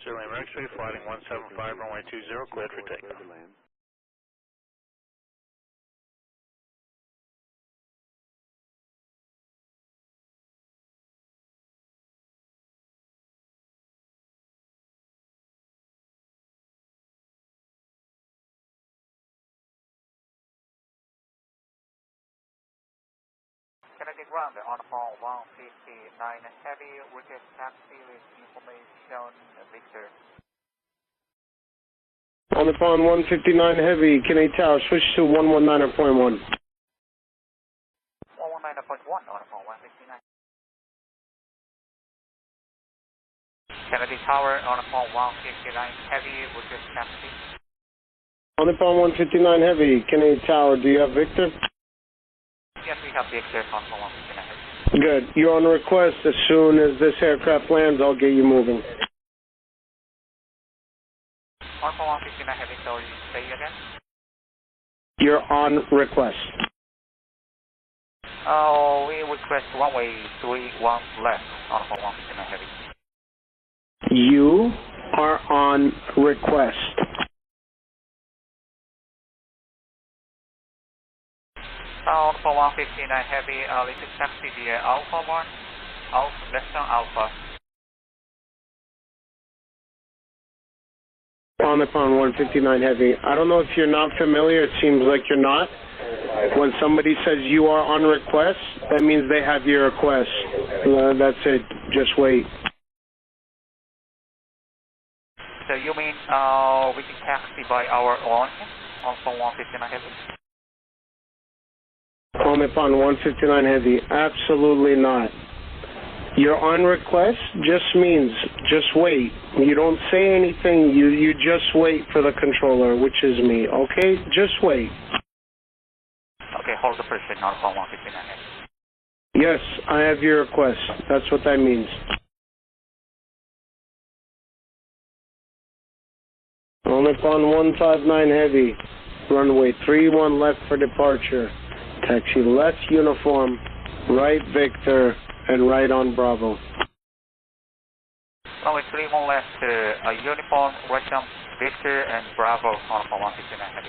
Lima X-ray, flighting 175, runway 20, cleared for takeoff. Kennedy ground on call 159 heavy, request taxi with information Victor. On the phone 159 heavy, Kennedy Tower, switch to 119.1. 119.1 on phone 159. Kennedy Tower on phone 159 heavy, request taxi. On the phone 159 heavy, Kennedy Tower, do you have Victor? Yes, we have Victor on phone 159 heavy. Good. You're on request. As soon as this aircraft lands, I'll get you moving. On phone 159 heavy, so you say again? You're on request. We request runway 31 left on phone 159 heavy. You are on request. On phone 159 heavy, this is taxi via Alpha 1, Western Alpha. On the phone 159 heavy. I don't know if you're not familiar. It seems like you're not. When somebody says you are on request, that means they have your request. That's it. Just wait. So you mean we can taxi by our own on phone 159 heavy? On the phone 159 heavy. Absolutely not. You're on request just means just wait. You don't say anything. You just wait for the controller, which is me. Okay? Just wait. Okay, hold the person on phone 159 heavy. Yes, I have your request. That's what that means. On the phone 159 heavy. Runway 31 left for departure. Taxi left uniform, right Victor, and right on Bravo. Runway 31 left, uniform, right on Victor and Bravo on phone 159 heavy.